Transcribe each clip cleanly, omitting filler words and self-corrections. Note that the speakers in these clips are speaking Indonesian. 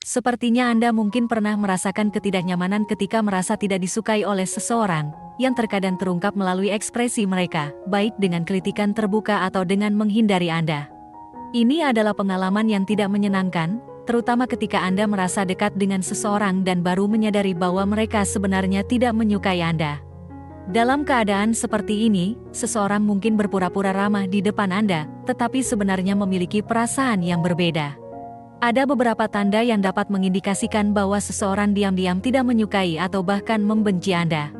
Sepertinya Anda mungkin pernah merasakan ketidaknyamanan ketika merasa tidak disukai oleh seseorang, yang terkadang terungkap melalui ekspresi mereka, baik dengan kritikan terbuka atau dengan menghindari Anda. Ini adalah pengalaman yang tidak menyenangkan, terutama ketika Anda merasa dekat dengan seseorang dan baru menyadari bahwa mereka sebenarnya tidak menyukai Anda. Dalam keadaan seperti ini, seseorang mungkin berpura-pura ramah di depan Anda, tetapi sebenarnya memiliki perasaan yang berbeda. Ada beberapa tanda yang dapat mengindikasikan bahwa seseorang diam-diam tidak menyukai atau bahkan membenci Anda.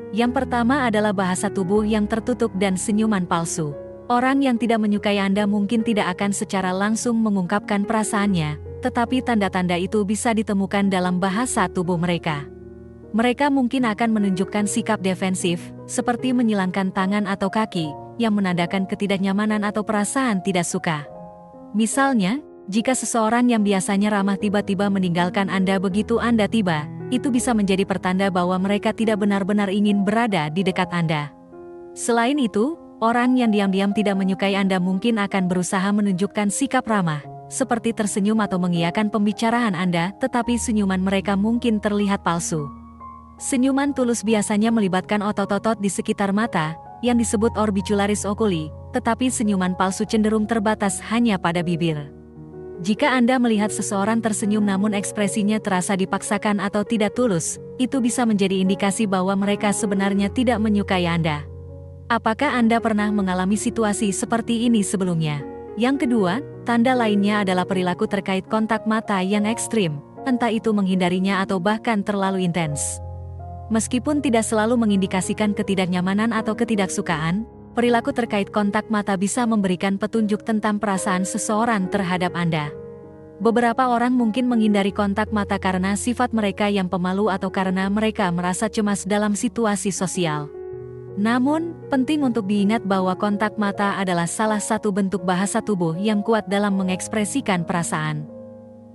Yang pertama adalah bahasa tubuh yang tertutup dan senyuman palsu. Orang yang tidak menyukai Anda mungkin tidak akan secara langsung mengungkapkan perasaannya, tetapi tanda-tanda itu bisa ditemukan dalam bahasa tubuh mereka. Mereka mungkin akan menunjukkan sikap defensif, seperti menyilangkan tangan atau kaki, yang menandakan ketidaknyamanan atau perasaan tidak suka. Misalnya, jika seseorang yang biasanya ramah tiba-tiba meninggalkan Anda begitu Anda tiba, itu bisa menjadi pertanda bahwa mereka tidak benar-benar ingin berada di dekat Anda. Selain itu, orang yang diam-diam tidak menyukai Anda mungkin akan berusaha menunjukkan sikap ramah, seperti tersenyum atau mengiyakan pembicaraan Anda, tetapi senyuman mereka mungkin terlihat palsu. Senyuman tulus biasanya melibatkan otot-otot di sekitar mata, yang disebut orbicularis oculi, tetapi senyuman palsu cenderung terbatas hanya pada bibir. Jika Anda melihat seseorang tersenyum namun ekspresinya terasa dipaksakan atau tidak tulus, itu bisa menjadi indikasi bahwa mereka sebenarnya tidak menyukai Anda. Apakah Anda pernah mengalami situasi seperti ini sebelumnya? Yang kedua, tanda lainnya adalah perilaku terkait kontak mata yang ekstrim, entah itu menghindarinya atau bahkan terlalu intens. Meskipun tidak selalu mengindikasikan ketidaknyamanan atau ketidaksukaan, perilaku terkait kontak mata bisa memberikan petunjuk tentang perasaan seseorang terhadap Anda. Beberapa orang mungkin menghindari kontak mata karena sifat mereka yang pemalu atau karena mereka merasa cemas dalam situasi sosial. Namun, penting untuk diingat bahwa kontak mata adalah salah satu bentuk bahasa tubuh yang kuat dalam mengekspresikan perasaan.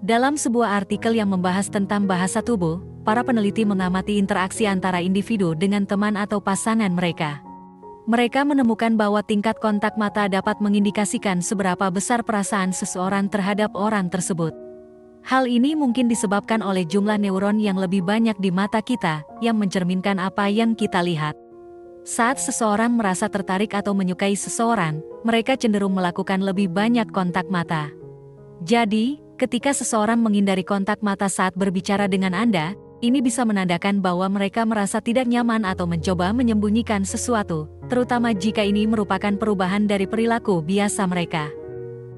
Dalam sebuah artikel yang membahas tentang bahasa tubuh, para peneliti mengamati interaksi antara individu dengan teman atau pasangan mereka. Mereka menemukan bahwa tingkat kontak mata dapat mengindikasikan seberapa besar perasaan seseorang terhadap orang tersebut. Hal ini mungkin disebabkan oleh jumlah neuron yang lebih banyak di mata kita, yang mencerminkan apa yang kita lihat. Saat seseorang merasa tertarik atau menyukai seseorang, mereka cenderung melakukan lebih banyak kontak mata. Jadi, ketika seseorang menghindari kontak mata saat berbicara dengan Anda, ini bisa menandakan bahwa mereka merasa tidak nyaman atau mencoba menyembunyikan sesuatu, terutama jika ini merupakan perubahan dari perilaku biasa mereka.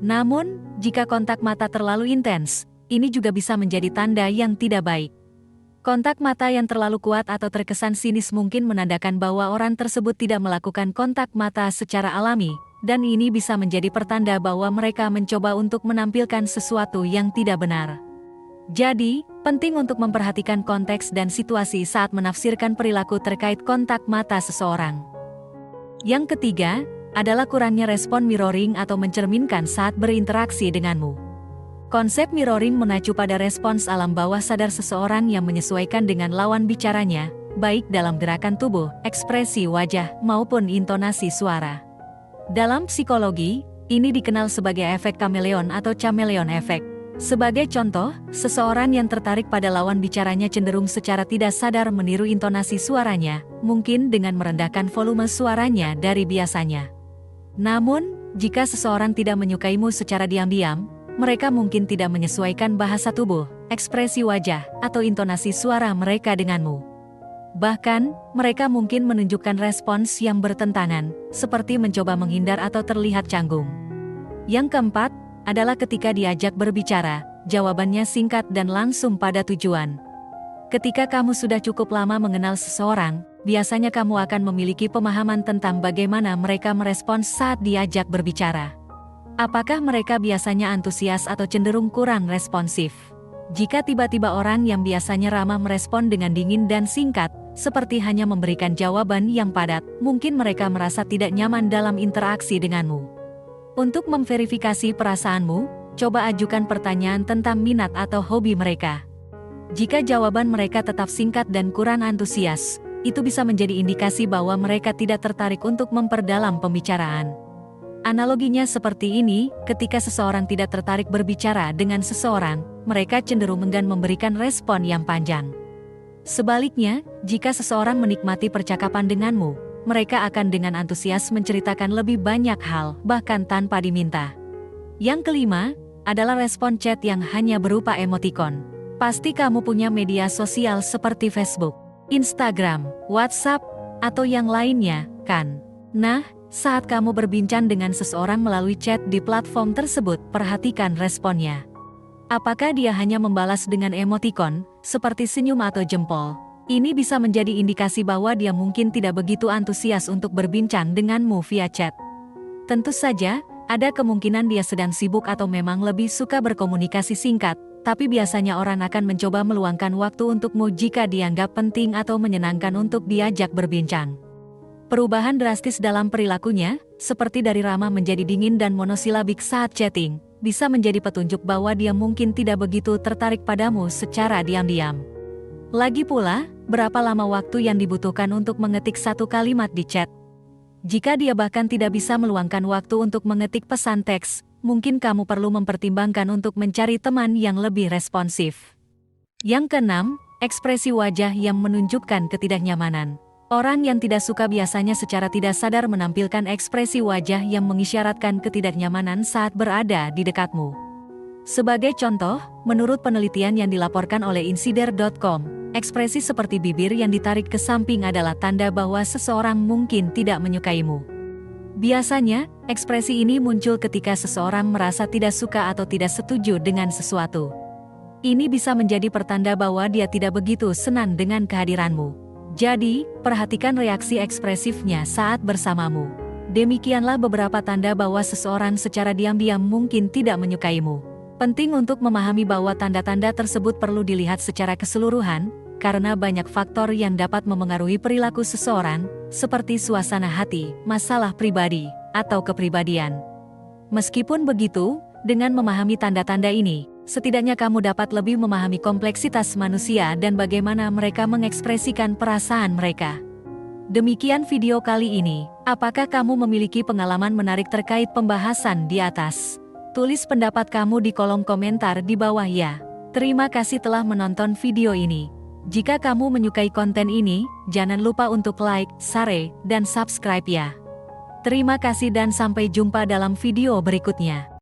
Namun, jika kontak mata terlalu intens, ini juga bisa menjadi tanda yang tidak baik. Kontak mata yang terlalu kuat atau terkesan sinis mungkin menandakan bahwa orang tersebut tidak melakukan kontak mata secara alami, dan ini bisa menjadi pertanda bahwa mereka mencoba untuk menampilkan sesuatu yang tidak benar. Jadi, penting untuk memperhatikan konteks dan situasi saat menafsirkan perilaku terkait kontak mata seseorang. Yang ketiga, adalah kurangnya respon mirroring atau mencerminkan saat berinteraksi denganmu. Konsep mirroring mengacu pada respons alam bawah sadar seseorang yang menyesuaikan dengan lawan bicaranya, baik dalam gerakan tubuh, ekspresi wajah, maupun intonasi suara. Dalam psikologi, ini dikenal sebagai efek kameleon atau chameleon effect. Sebagai contoh, seseorang yang tertarik pada lawan bicaranya cenderung secara tidak sadar meniru intonasi suaranya, mungkin dengan merendahkan volume suaranya dari biasanya. Namun, jika seseorang tidak menyukaimu secara diam-diam, mereka mungkin tidak menyesuaikan bahasa tubuh, ekspresi wajah, atau intonasi suara mereka denganmu. Bahkan, mereka mungkin menunjukkan respons yang bertentangan, seperti mencoba menghindar atau terlihat canggung. Yang keempat, adalah ketika diajak berbicara, jawabannya singkat dan langsung pada tujuan. Ketika kamu sudah cukup lama mengenal seseorang, biasanya kamu akan memiliki pemahaman tentang bagaimana mereka merespons saat diajak berbicara. Apakah mereka biasanya antusias atau cenderung kurang responsif? Jika tiba-tiba orang yang biasanya ramah merespon dengan dingin dan singkat, seperti hanya memberikan jawaban yang padat, mungkin mereka merasa tidak nyaman dalam interaksi denganmu. Untuk memverifikasi perasaanmu, coba ajukan pertanyaan tentang minat atau hobi mereka. Jika jawaban mereka tetap singkat dan kurang antusias, itu bisa menjadi indikasi bahwa mereka tidak tertarik untuk memperdalam pembicaraan. Analoginya seperti ini, ketika seseorang tidak tertarik berbicara dengan seseorang, mereka cenderung enggan memberikan respon yang panjang. Sebaliknya, jika seseorang menikmati percakapan denganmu, mereka akan dengan antusias menceritakan lebih banyak hal, bahkan tanpa diminta. Yang kelima, adalah respon chat yang hanya berupa emotikon. Pasti kamu punya media sosial seperti Facebook, Instagram, WhatsApp, atau yang lainnya, kan? Nah, saat kamu berbincang dengan seseorang melalui chat di platform tersebut, perhatikan responnya. Apakah dia hanya membalas dengan emotikon, seperti senyum atau jempol? Ini bisa menjadi indikasi bahwa dia mungkin tidak begitu antusias untuk berbincang denganmu via chat. Tentu saja, ada kemungkinan dia sedang sibuk atau memang lebih suka berkomunikasi singkat, tapi biasanya orang akan mencoba meluangkan waktu untukmu jika dianggap penting atau menyenangkan untuk diajak berbincang. Perubahan drastis dalam perilakunya, seperti dari ramah menjadi dingin dan monosilabik saat chatting, bisa menjadi petunjuk bahwa dia mungkin tidak begitu tertarik padamu secara diam-diam. Lagi pula, berapa lama waktu yang dibutuhkan untuk mengetik satu kalimat di chat? Jika dia bahkan tidak bisa meluangkan waktu untuk mengetik pesan teks, mungkin kamu perlu mempertimbangkan untuk mencari teman yang lebih responsif. Yang keenam, ekspresi wajah yang menunjukkan ketidaknyamanan. Orang yang tidak suka biasanya secara tidak sadar menampilkan ekspresi wajah yang mengisyaratkan ketidaknyamanan saat berada di dekatmu. Sebagai contoh, menurut penelitian yang dilaporkan oleh Insider.com, ekspresi seperti bibir yang ditarik ke samping adalah tanda bahwa seseorang mungkin tidak menyukaimu. Biasanya, ekspresi ini muncul ketika seseorang merasa tidak suka atau tidak setuju dengan sesuatu. Ini bisa menjadi pertanda bahwa dia tidak begitu senang dengan kehadiranmu. Jadi, perhatikan reaksi ekspresifnya saat bersamamu. Demikianlah beberapa tanda bahwa seseorang secara diam-diam mungkin tidak menyukaimu. Penting untuk memahami bahwa tanda-tanda tersebut perlu dilihat secara keseluruhan, karena banyak faktor yang dapat memengaruhi perilaku seseorang, seperti suasana hati, masalah pribadi, atau kepribadian. Meskipun begitu, dengan memahami tanda-tanda ini, setidaknya kamu dapat lebih memahami kompleksitas manusia dan bagaimana mereka mengekspresikan perasaan mereka. Demikian video kali ini. Apakah kamu memiliki pengalaman menarik terkait pembahasan di atas? Tulis pendapat kamu di kolom komentar di bawah ya. Terima kasih telah menonton video ini. Jika kamu menyukai konten ini, jangan lupa untuk like, share, dan subscribe ya. Terima kasih dan sampai jumpa dalam video berikutnya.